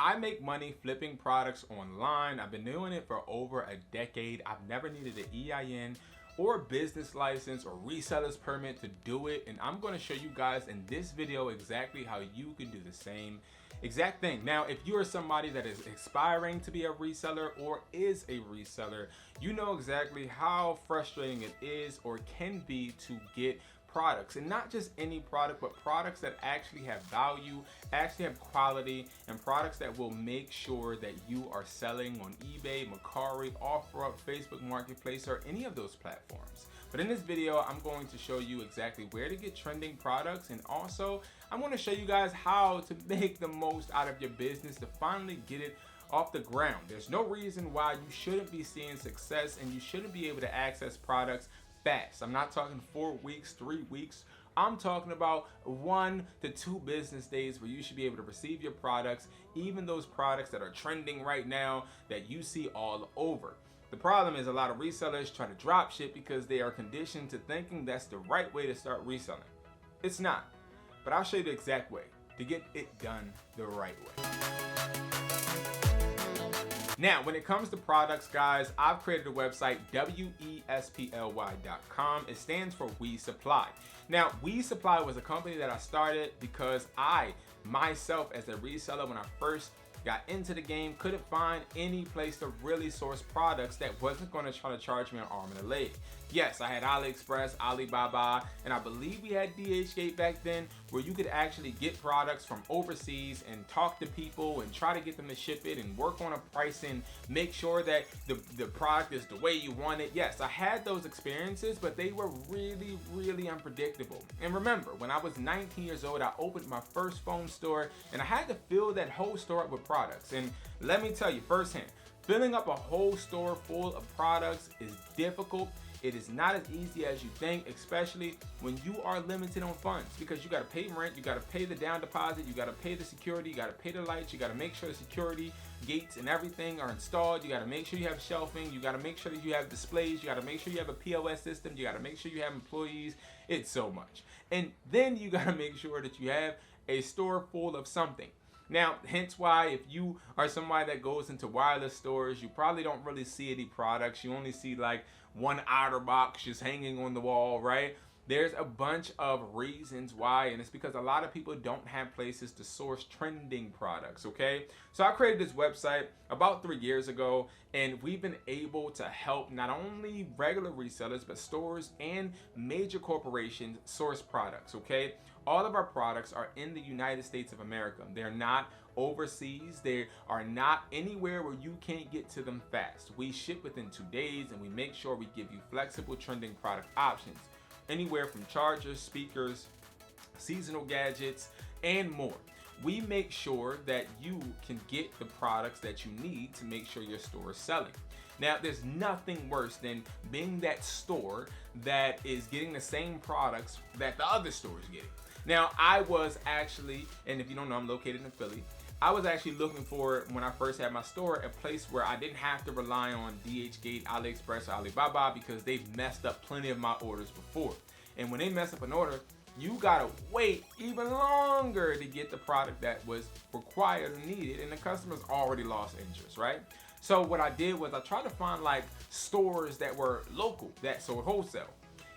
I make money flipping products online. I've been doing it for over a decade. I've never needed an EIN or business license or reseller's permit to do it. And I'm going to show you guys in this video exactly how you can do the same exact thing. Now, if you are somebody that is aspiring to be a reseller or is a reseller, you know exactly how frustrating it is or can be to get products, and not just any product, but products that actually have value, actually have quality, and products that will make sure that you are selling on eBay, Mercari, OfferUp, Facebook Marketplace, or any of those platforms. But in this video, I'm going to show you exactly where to get trending products, and also I'm going to show you guys how to make the most out of your business to finally get it off the ground. There's no reason why you shouldn't be seeing success and you shouldn't be able to access products fast. I'm not talking 4 weeks, 3 weeks. I'm talking about 1 to 2 business days where you should be able to receive your products, even those products that are trending right now that you see all over. The problem is a lot of resellers try to drop ship because they are conditioned to thinking that's the right way to start reselling. It's not, but I'll show you the exact way to get it done the right way. Now, when it comes to products, guys, I've created a website, Wesply.com. It stands for We Supply. Now, We Supply was a company that I started because I, myself, as a reseller, when I first got into the game, couldn't find any place to really source products that wasn't going to try to charge me an arm and a leg. Yes, I had AliExpress, Alibaba, and I believe we had DHgate back then, where you could actually get products from overseas and talk to people and try to get them to ship it and work on a price and make sure that the product is the way you want it. Yes, I had those experiences, but they were really, really unpredictable. And remember, when I was 19 years old, I opened my first phone store and I had to fill that whole store up with products. And let me tell you firsthand, filling up a whole store full of products is difficult. It is not as easy as you think, especially when you are limited on funds, because you got to pay rent, you got to pay the down deposit, you got to pay the security, you got to pay the lights, you got to make sure the security gates and everything are installed, you got to make sure you have shelving, you got to make sure that you have displays, you got to make sure you have a POS system, you got to make sure you have employees. It's so much. And then you got to make sure that you have a store full of something. Now, hence why if you are somebody that goes into wireless stores, you probably don't really see any products. You only see like one outer box just hanging on the wall, right? There's a bunch of reasons why, and it's because a lot of people don't have places to source trending products, okay? So I created this website about 3 years ago, and we've been able to help not only regular resellers, but stores and major corporations source products, okay? All of our products are in the United States of America. They're not overseas. They are not anywhere where you can't get to them fast. We ship within 2 days, and we make sure we give you flexible trending product options. Anywhere from chargers, speakers, seasonal gadgets, and more. We make sure that you can get the products that you need to make sure your store is selling. Now, there's nothing worse than being that store that is getting the same products that the other store is getting. Now, I was actually, and if you don't know, I'm located in Philly. I was actually looking for, when I first had my store, a place where I didn't have to rely on DHgate, AliExpress, or Alibaba, because they've messed up plenty of my orders before. And when they mess up an order, you gotta wait even longer to get the product that was required or needed, and the customer's already lost interest, right? So what I did was I tried to find like stores that were local, that sold wholesale.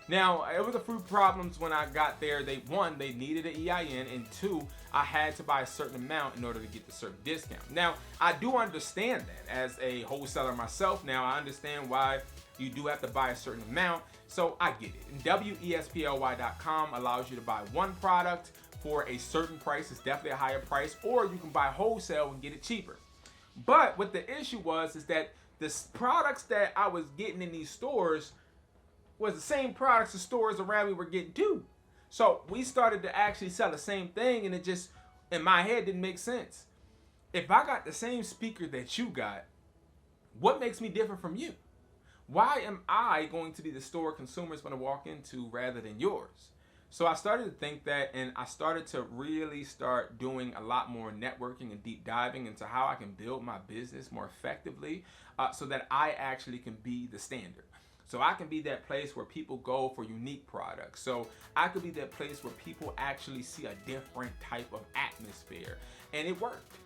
Now, it was a few problems when I got there. One, they needed an EIN, and 2, I had to buy a certain amount in order to get the certain discount. Now, I do understand that as a wholesaler myself. Now, I understand why you do have to buy a certain amount, so I get it. And Wesply.com allows you to buy one product for a certain price. It's definitely a higher price, or you can buy wholesale and get it cheaper. But what the issue was is that the products that I was getting in these stores was the same products the stores around me were getting too. So we started to actually sell the same thing, and it just, in my head, didn't make sense. If I got the same speaker that you got, what makes me different from you? Why am I going to be the store consumers want to walk into rather than yours? So I started to think that, and I started to really start doing a lot more networking and deep diving into how I can build my business more effectively so that I actually can be the standard. So I can be that place where people go for unique products. So I could be that place where people actually see a different type of atmosphere. And it worked.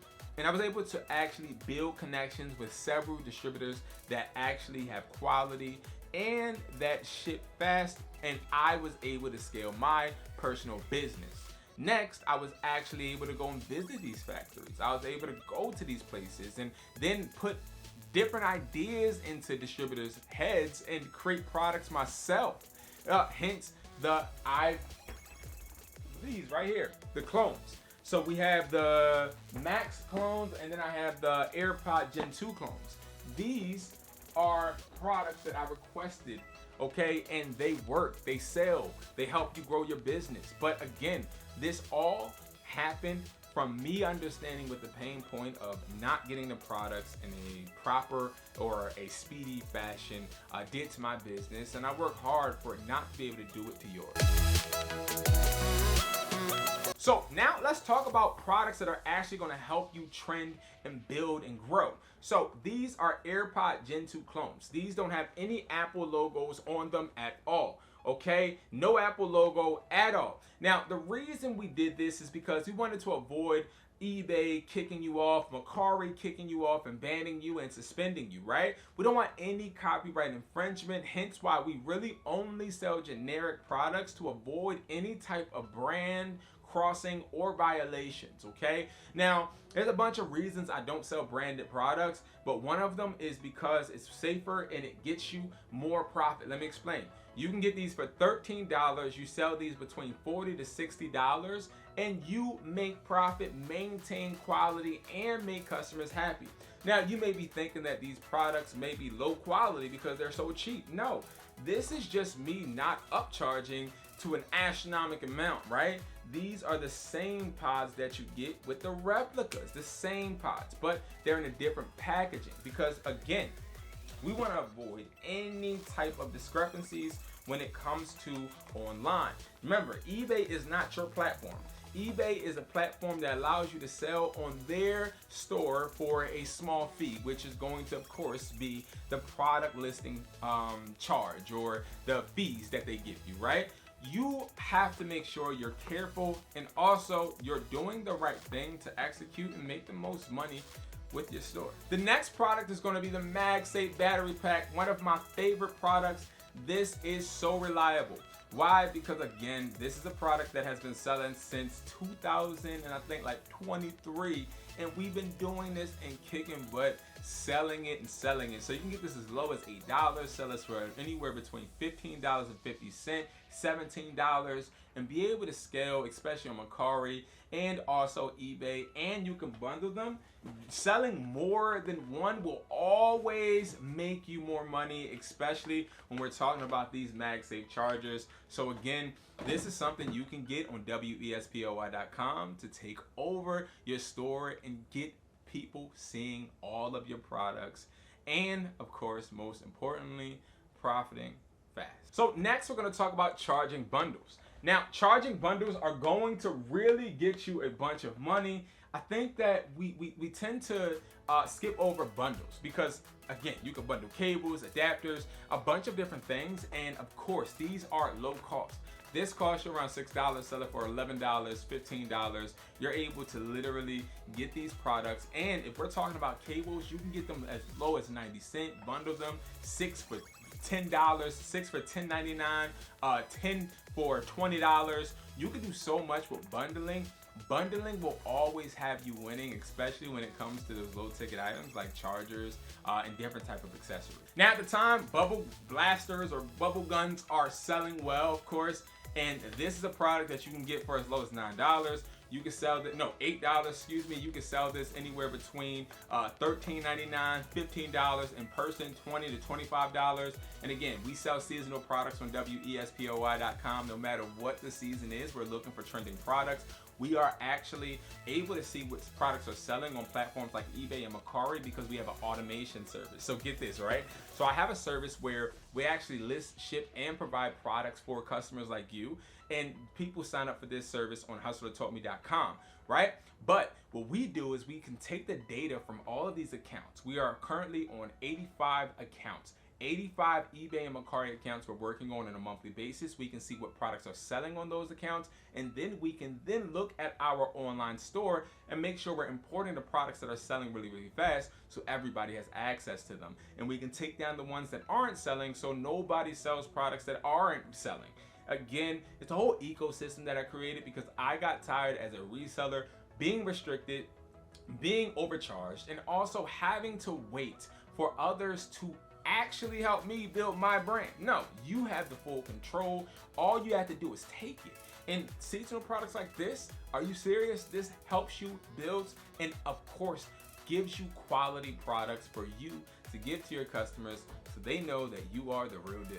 And I was able to actually build connections with several distributors that actually have quality and that ship fast, and I was able to scale my personal business. Next, I was actually able to go and visit these factories. I was able to go to these places and then put different ideas into distributors' heads and create products myself. Hence, these right here, the clones. So we have the Max clones, and then I have the AirPod Gen 2 clones. These are products that I requested, okay, and they work, they sell, they help you grow your business. But again, this all happened from me understanding what the pain point of not getting the products in a proper or a speedy fashion did to my business, and I work hard for it not to be able to do it to yours. So now let's talk about products that are actually going to help you trend and build and grow. So these are AirPod Gen 2 clones. These don't have any Apple logos on them at all. Okay, no Apple logo at all. Now the reason we did this is because we wanted to avoid eBay kicking you off, Mercari kicking you off and banning you and suspending you, right? We don't want any copyright infringement, hence why we really only sell generic products to avoid any type of brand crossing or violations, okay? Now, there's a bunch of reasons I don't sell branded products, but one of them is because it's safer and it gets you more profit. Let me explain. You can get these for $13. You sell these between $40 to $60, and you make profit, maintain quality, and make customers happy. Now, you may be thinking that these products may be low quality because they're so cheap. No, this is just me not upcharging to an astronomical amount, right? These are the same pods that you get with the replicas, the same pods, but they're in a different packaging because, again, we want to avoid any type of discrepancies when it comes to online. Remember, eBay is not your platform. eBay is a platform that allows you to sell on their store for a small fee, which is going to, of course, be the product listing charge or the fees that they give you, right? You have to make sure you're careful and also you're doing the right thing to execute and make the most money with your store. The next product is going to be the MagSafe battery pack, one of my favorite products. This is so reliable. Why? Because again, this is a product that has been selling since 2000 and I think like 23, and we've been doing this and kicking butt, selling it and selling it. So you can get this as low as $8, sell this for anywhere between $15.50, $17, and be able to scale, especially on Mercari and also eBay, and you can bundle them. Selling more than one will always make you more money, especially when we're talking about these MagSafe chargers. So again, this is something you can get on wesply.com to take over your store and get people seeing all of your products, and of course, most importantly, profiting fast. So next we're going to talk about charging bundles. Now, charging bundles are going to really get you a bunch of money. I think that we tend to skip over bundles because, again, you can bundle cables, adapters, a bunch of different things, and of course, these are low cost. This costs you around $6, sell it for $11, $15. You're able to literally get these products, and if we're talking about cables, you can get them as low as 90 cents, bundle them, 6 for $10, 6 for $10.99, 10 for $20. You can do so much with bundling. Bundling will always have you winning, especially when it comes to those low ticket items like chargers and different type of accessories. Now at the time, bubble blasters or bubble guns are selling well, of course, and this is a product that you can get for as low as $9. You can sell this, no, $8, excuse me. You can sell this anywhere between $13.99, $15 in person, $20 to $25. And again, we sell seasonal products on wesply.com. No matter what the season is, we're looking for trending products. We are actually able to see what products are selling on platforms like eBay and Mercari because we have an automation service. So get this, right? So I have a service where we actually list, ship, and provide products for customers like you. And people sign up for this service on hustlertaught.me.com, right? But what we do is we can take the data from all of these accounts. We are currently on 85 accounts. 85 eBay and Mercari accounts we're working on a monthly basis. We can see what products are selling on those accounts, and then we can then look at our online store and make sure we're importing the products that are selling really, really fast so everybody has access to them. And we can take down the ones that aren't selling so nobody sells products that aren't selling. Again, it's a whole ecosystem that I created because I got tired as a reseller being restricted, being overcharged, and also having to wait for others to actually help me build my brand. No, you have the full control. All you have to do is take it. And seasonal products like this, are you serious? This helps you, builds, and of course, gives you quality products for you to give to your customers so they know that you are the real deal.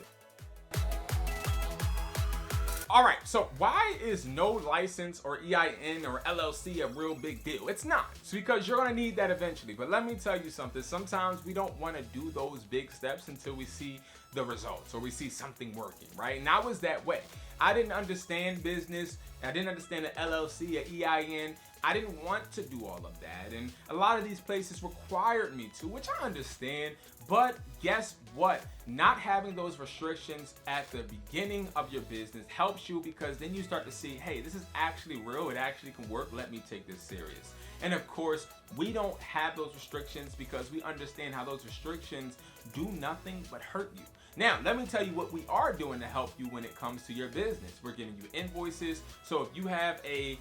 All right, so why is no license or EIN or LLC a real big deal? It's not. It's because you're gonna need that eventually. But let me tell you something. Sometimes we don't wanna do those big steps until we see the results or we see something working, right? And I was that way. I didn't understand business. I didn't understand the LLC or EIN. I didn't want to do all of that. And a lot of these places required me to, which I understand. But guess what? Not having those restrictions at the beginning of your business helps you because then you start to see, hey, this is actually real. It actually can work. Let me take this serious. And of course, we don't have those restrictions because we understand how those restrictions do nothing but hurt you. Now, let me tell you what we are doing to help you when it comes to your business. We're giving you invoices. So if you have a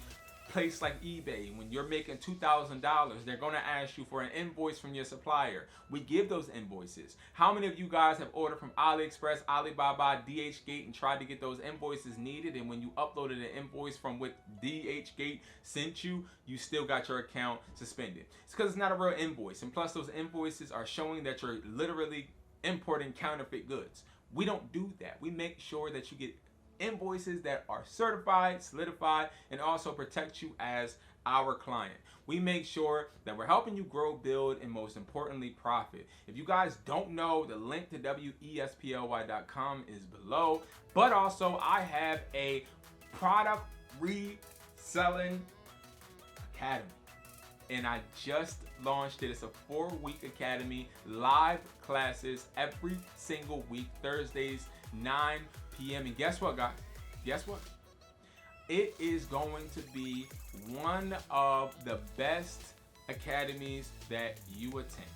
place like eBay, when you're making $2,000, they're going to ask you for an invoice from your supplier. We give those invoices. How many of you guys have ordered from AliExpress, Alibaba, DHgate, and tried to get those invoices needed, and when you uploaded an invoice from what DHgate sent you, you still got your account suspended? It's because it's not a real invoice, and plus those invoices are showing that you're literally importing counterfeit goods. We don't do that. We make sure that you get invoices that are certified, solidified, and also protect you as our client. We make sure that we're helping you grow, build, and most importantly, profit. If you guys don't know, the link to wesply.com is below, but also I have a product reselling academy. And I just launched it. It's a 4-week academy, live classes every single week, Thursdays, 9 p.m. And guess what, guys? Guess what? It is going to be one of the best academies that you attend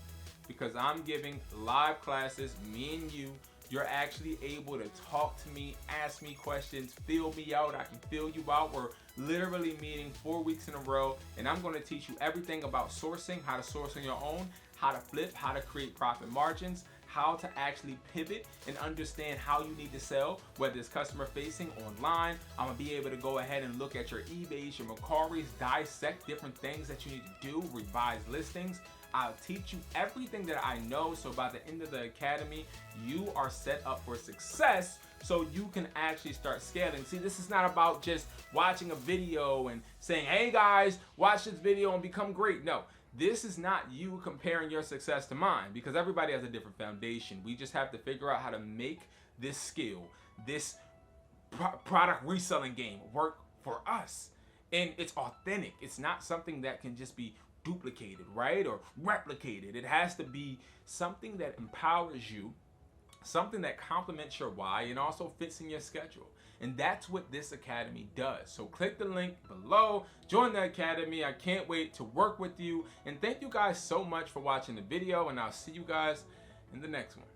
because I'm giving live classes, me and you. You're actually able to talk to me, ask me questions, fill me out. I can fill you out. We're literally meeting 4 weeks in a row, and I'm going to teach you everything about sourcing, how to source on your own, how to flip, how to create profit margins, how to actually pivot and understand how you need to sell, whether it's customer facing, online. I'm gonna be able to go ahead and look at your eBays, your Mercaris, dissect different things that you need to do, revise listings. I'll teach you everything that I know, so by the end of the academy, you are set up for success so you can actually start scaling. See, this is not about just watching a video and saying, hey guys, watch this video and become great. No, this is not you comparing your success to mine because everybody has a different foundation. We just have to figure out how to make this skill, this product reselling game work for us. And it's authentic. It's not something that can just be duplicated, right? Or replicated. It has to be something that empowers you, something that complements your why and also fits in your schedule. And that's what this academy does. So click the link below, join the academy. I can't wait to work with you. And thank you guys so much for watching the video, and I'll see you guys in the next one.